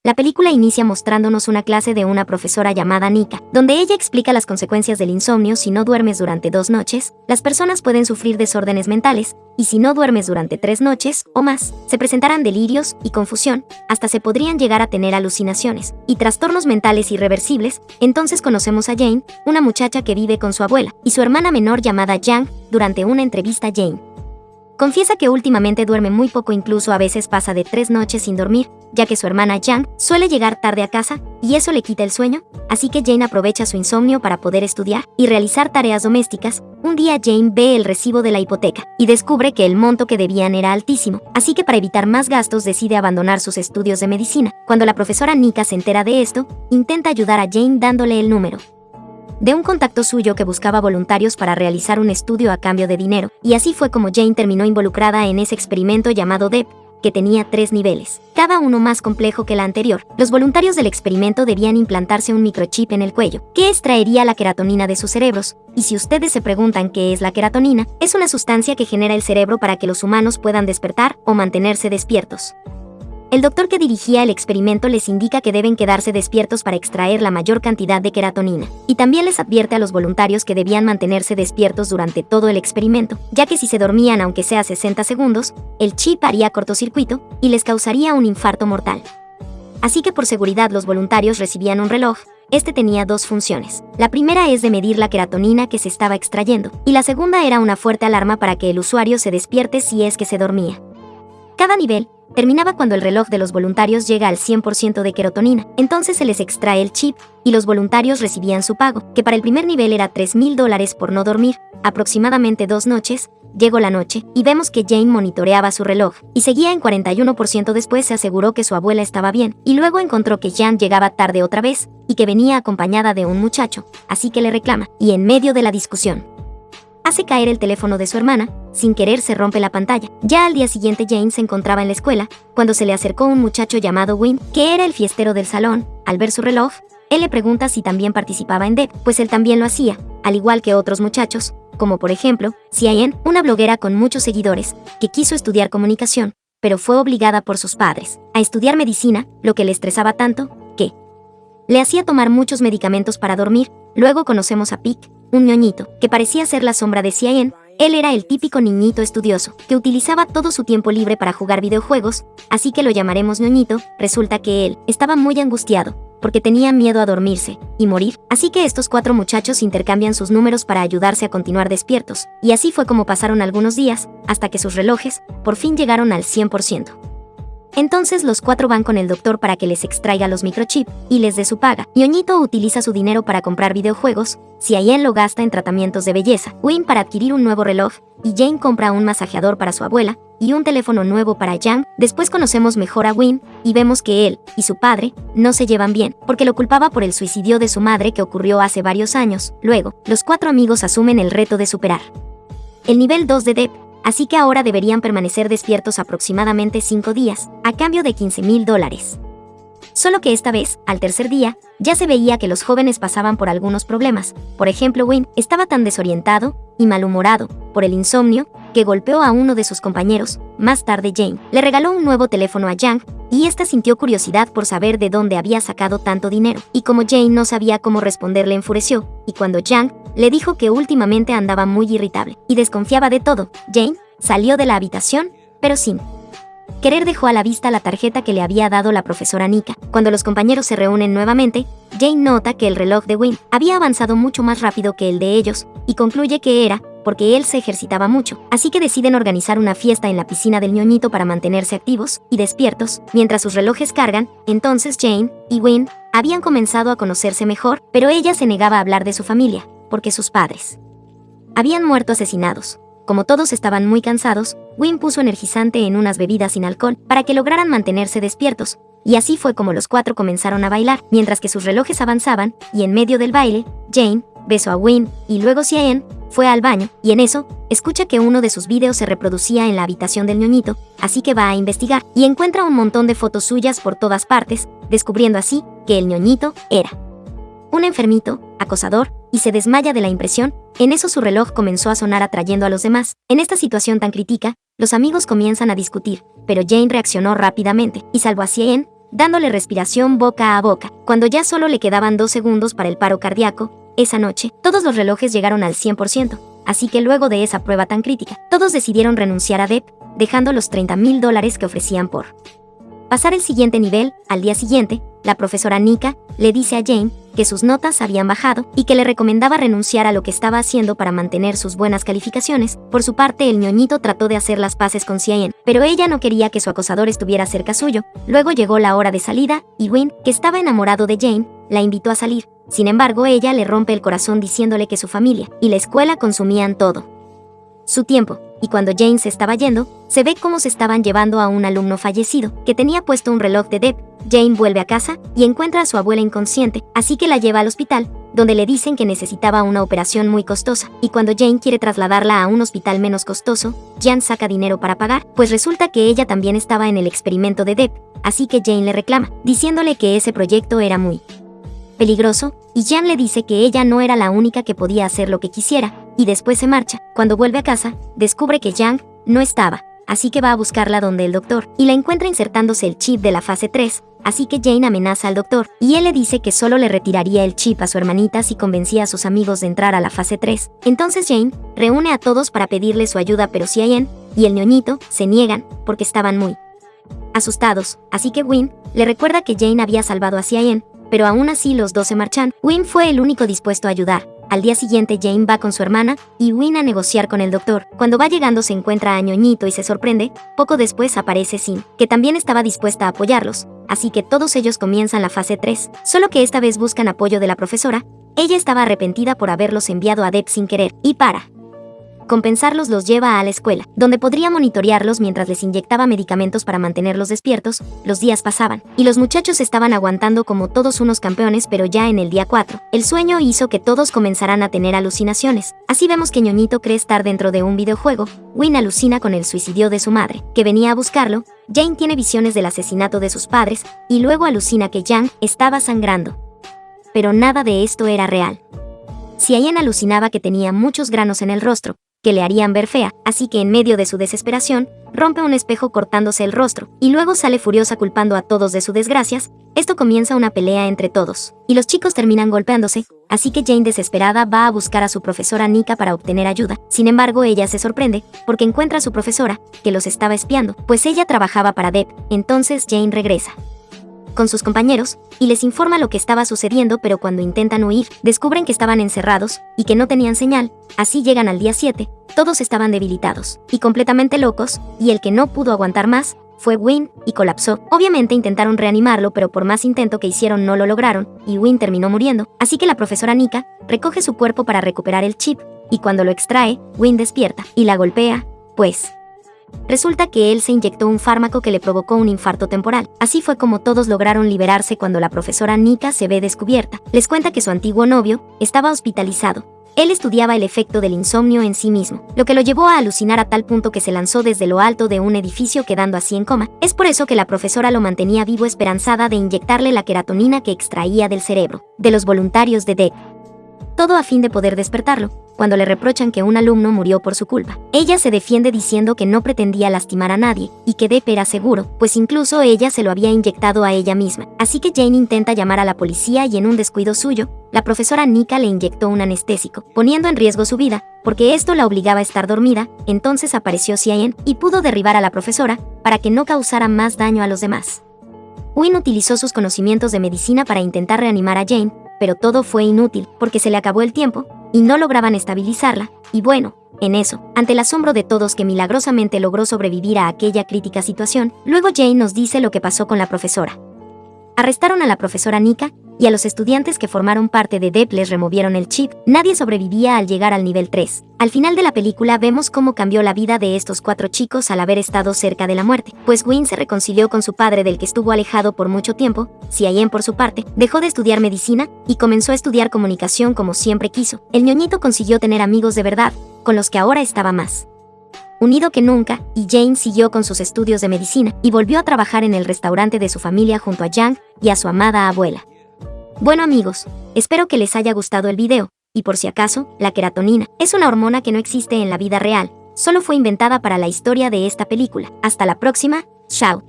La película inicia mostrándonos una clase de una profesora llamada Nika, donde ella explica las consecuencias del insomnio. Si no duermes durante 2 noches, las personas pueden sufrir desórdenes mentales, y si no duermes durante 3 noches o más, se presentarán delirios y confusión, hasta se podrían llegar a tener alucinaciones y trastornos mentales irreversibles. Entonces conocemos a Jane, una muchacha que vive con su abuela y su hermana menor llamada Yang. Durante una entrevista, Jane confiesa que últimamente duerme muy poco, incluso a veces pasa de 3 noches sin dormir, ya que su hermana Yang suele llegar tarde a casa y eso le quita el sueño, así que Jane aprovecha su insomnio para poder estudiar y realizar tareas domésticas. Un día Jane ve el recibo de la hipoteca y descubre que el monto que debían era altísimo, así que para evitar más gastos decide abandonar sus estudios de medicina. Cuando la profesora Nika se entera de esto, intenta ayudar a Jane dándole el número de un contacto suyo que buscaba voluntarios para realizar un estudio a cambio de dinero, y así fue como Jane terminó involucrada en ese experimento llamado DEP, que tenía 3 niveles, cada uno más complejo que la anterior. Los voluntarios del experimento debían implantarse un microchip en el cuello, que extraería la queratonina de sus cerebros, y si ustedes se preguntan qué es la queratonina, es una sustancia que genera el cerebro para que los humanos puedan despertar o mantenerse despiertos. El doctor que dirigía el experimento les indica que deben quedarse despiertos para extraer la mayor cantidad de queratonina, y también les advierte a los voluntarios que debían mantenerse despiertos durante todo el experimento, ya que si se dormían aunque sea 60 segundos, el chip haría cortocircuito y les causaría un infarto mortal. Así que por seguridad los voluntarios recibían un reloj. Este tenía 2 funciones. La primera es de medir la queratonina que se estaba extrayendo, y la segunda era una fuerte alarma para que el usuario se despierte si es que se dormía. Cada nivel terminaba cuando el reloj de los voluntarios llega al 100% de queratonina, entonces se les extrae el chip, y los voluntarios recibían su pago, que para el primer nivel era $3,000 por no dormir, aproximadamente 2 noches. Llegó la noche, y vemos que Jane monitoreaba su reloj, y seguía en 41%. Después se aseguró que su abuela estaba bien, y luego encontró que Yang llegaba tarde otra vez, y que venía acompañada de un muchacho, así que le reclama, y en medio de la discusión, hace caer el teléfono de su hermana. Sin querer se rompe la pantalla. Ya al día siguiente Jane se encontraba en la escuela, cuando se le acercó un muchacho llamado Win, que era el fiestero del salón. Al ver su reloj, él le pregunta si también participaba en DEP, pues él también lo hacía, al igual que otros muchachos, como por ejemplo, Xiayen, una bloguera con muchos seguidores, que quiso estudiar comunicación, pero fue obligada por sus padres a estudiar medicina, lo que le estresaba tanto, que le hacía tomar muchos medicamentos para dormir. Luego conocemos a Pic, un ñoñito, que parecía ser la sombra de Xiayen. Él era el típico niñito estudioso, que utilizaba todo su tiempo libre para jugar videojuegos, así que lo llamaremos ñoñito. Resulta que él estaba muy angustiado, porque tenía miedo a dormirse y morir, así que estos 4 muchachos intercambian sus números para ayudarse a continuar despiertos, y así fue como pasaron algunos días, hasta que sus relojes por fin llegaron al 100%. Entonces los 4 van con el doctor para que les extraiga los microchips y les dé su paga. Ñoñito utiliza su dinero para comprar videojuegos, Xiayen lo gasta en tratamientos de belleza, Win para adquirir un nuevo reloj, y Jane compra un masajeador para su abuela y un teléfono nuevo para Yang. Después conocemos mejor a Win y vemos que él y su padre no se llevan bien, porque lo culpaba por el suicidio de su madre que ocurrió hace varios años. Luego, los 4 amigos asumen el reto de superar el nivel 2 de DEP, así que ahora deberían permanecer despiertos aproximadamente 5 días, a cambio de $15,000. Solo que esta vez, al tercer día, ya se veía que los jóvenes pasaban por algunos problemas. Por ejemplo, Win estaba tan desorientado y malhumorado por el insomnio que golpeó a uno de sus compañeros. Más tarde Jane le regaló un nuevo teléfono a Yang, y ésta sintió curiosidad por saber de dónde había sacado tanto dinero, y como Jane no sabía cómo responder le enfureció, y cuando Yang le dijo que últimamente andaba muy irritable y desconfiaba de todo, Jane salió de la habitación, pero sin querer dejó a la vista la tarjeta que le había dado la profesora Nika. Cuando los compañeros se reúnen nuevamente, Jane nota que el reloj de Win había avanzado mucho más rápido que el de ellos, y concluye que era porque él se ejercitaba mucho, así que deciden organizar una fiesta en la piscina del ñoñito para mantenerse activos y despiertos, mientras sus relojes cargan. Entonces Jane y Win habían comenzado a conocerse mejor, pero ella se negaba a hablar de su familia, porque sus padres habían muerto asesinados. Como todos estaban muy cansados, Win puso energizante en unas bebidas sin alcohol para que lograran mantenerse despiertos, y así fue como los 4 comenzaron a bailar, mientras que sus relojes avanzaban, y en medio del baile, Jane besó a Win, y luego Xiayen fue al baño, y en eso, escucha que uno de sus videos se reproducía en la habitación del ñoñito, así que va a investigar, y encuentra un montón de fotos suyas por todas partes, descubriendo así que el ñoñito era un enfermito, acosador, y se desmaya de la impresión. En eso su reloj comenzó a sonar atrayendo a los demás. En esta situación tan crítica, los amigos comienzan a discutir, pero Jane reaccionó rápidamente y salvó a Xiayen, dándole respiración boca a boca. Cuando ya solo le quedaban 2 segundos para el paro cardíaco, esa noche, todos los relojes llegaron al 100%, así que luego de esa prueba tan crítica, todos decidieron renunciar a Depp, dejando los $30,000 que ofrecían por pasar el siguiente nivel. Al día siguiente, la profesora Nika le dice a Jane que sus notas habían bajado y que le recomendaba renunciar a lo que estaba haciendo para mantener sus buenas calificaciones. Por su parte, el ñoñito trató de hacer las paces con Cian, pero ella no quería que su acosador estuviera cerca suyo. Luego llegó la hora de salida, y Win, que estaba enamorado de Jane, la invitó a salir. Sin embargo, ella le rompe el corazón diciéndole que su familia y la escuela consumían todo su tiempo, y cuando Jane se estaba yendo, se ve cómo se estaban llevando a un alumno fallecido, que tenía puesto un reloj de Depp. Jane vuelve a casa y encuentra a su abuela inconsciente, así que la lleva al hospital, donde le dicen que necesitaba una operación muy costosa, y cuando Jane quiere trasladarla a un hospital menos costoso, Jan saca dinero para pagar, pues resulta que ella también estaba en el experimento de Depp, así que Jane le reclama, diciéndole que ese proyecto era muy peligroso, y Jan le dice que ella no era la única que podía hacer lo que quisiera, y después se marcha. Cuando vuelve a casa, descubre que Yang no estaba, así que va a buscarla donde el doctor, y la encuentra insertándose el chip de la fase 3, así que Jane amenaza al doctor, y él le dice que solo le retiraría el chip a su hermanita si convencía a sus amigos de entrar a la fase 3. Entonces Jane reúne a todos para pedirle su ayuda, pero Cian y el ñoñito se niegan, porque estaban muy asustados, así que Win le recuerda que Jane había salvado a Cian, pero aún así los dos se marchan. Win fue el único dispuesto a ayudar. Al día siguiente Jane va con su hermana y Win a negociar con el doctor. Cuando va llegando se encuentra a ñoñito y se sorprende. Poco después aparece Sim, que también estaba dispuesta a apoyarlos, así que todos ellos comienzan la fase 3, solo que esta vez buscan apoyo de la profesora. Ella estaba arrepentida por haberlos enviado a Depp sin querer, y para compensarlos los lleva a la escuela, donde podría monitorearlos mientras les inyectaba medicamentos para mantenerlos despiertos. Los días pasaban, y los muchachos estaban aguantando como todos unos campeones, pero ya en el día 4, el sueño hizo que todos comenzaran a tener alucinaciones. Así vemos que ñoñito cree estar dentro de un videojuego, Win alucina con el suicidio de su madre, que venía a buscarlo, Jane tiene visiones del asesinato de sus padres, y luego alucina que Yang estaba sangrando. Pero nada de esto era real. Cian alucinaba que tenía muchos granos en el rostro, que le harían ver fea, así que en medio de su desesperación, rompe un espejo cortándose el rostro, y luego sale furiosa culpando a todos de sus desgracias. Esto comienza una pelea entre todos, y los chicos terminan golpeándose, así que Jane desesperada va a buscar a su profesora Nika para obtener ayuda. Sin embargo, ella se sorprende, porque encuentra a su profesora, que los estaba espiando, pues ella trabajaba para Depp. Entonces Jane regresa con sus compañeros, y les informa lo que estaba sucediendo, pero cuando intentan huir, descubren que estaban encerrados, y que no tenían señal. Así llegan al día 7, todos estaban debilitados, y completamente locos, y el que no pudo aguantar más, fue Win, y colapsó. Obviamente intentaron reanimarlo, pero por más intento que hicieron no lo lograron, y Win terminó muriendo, así que la profesora Nika recoge su cuerpo para recuperar el chip, y cuando lo extrae, Win despierta, y la golpea, pues resulta que él se inyectó un fármaco que le provocó un infarto temporal. Así fue como todos lograron liberarse cuando la profesora Nika se ve descubierta. Les cuenta que su antiguo novio estaba hospitalizado. Él estudiaba el efecto del insomnio en sí mismo, lo que lo llevó a alucinar a tal punto que se lanzó desde lo alto de un edificio quedando así en coma. Es por eso que la profesora lo mantenía vivo, esperanzada de inyectarle la queratonina que extraía del cerebro de los voluntarios de Depp. Todo a fin de poder despertarlo, cuando le reprochan que un alumno murió por su culpa. Ella se defiende diciendo que no pretendía lastimar a nadie, y que Depp era seguro, pues incluso ella se lo había inyectado a ella misma. Así que Jane intenta llamar a la policía y en un descuido suyo, la profesora Nika le inyectó un anestésico, poniendo en riesgo su vida, porque esto la obligaba a estar dormida. Entonces apareció Cian y pudo derribar a la profesora, para que no causara más daño a los demás. Win utilizó sus conocimientos de medicina para intentar reanimar a Jane, pero todo fue inútil, porque se le acabó el tiempo, y no lograban estabilizarla, y bueno, en eso, ante el asombro de todos que milagrosamente logró sobrevivir a aquella crítica situación, luego Jane nos dice lo que pasó con la profesora. Arrestaron a la profesora Nika, y a los estudiantes que formaron parte de Depp les removieron el chip. Nadie sobrevivía al llegar al nivel 3. Al final de la película vemos cómo cambió la vida de estos 4 chicos al haber estado cerca de la muerte, pues Win se reconcilió con su padre del que estuvo alejado por mucho tiempo. Cian, por su parte, dejó de estudiar medicina y comenzó a estudiar comunicación como siempre quiso. El ñoñito consiguió tener amigos de verdad, con los que ahora estaba más unido que nunca, y Jane siguió con sus estudios de medicina y volvió a trabajar en el restaurante de su familia junto a Yang y a su amada abuela. Bueno amigos, espero que les haya gustado el video, y por si acaso, la queratonina es una hormona que no existe en la vida real, solo fue inventada para la historia de esta película. Hasta la próxima, chao.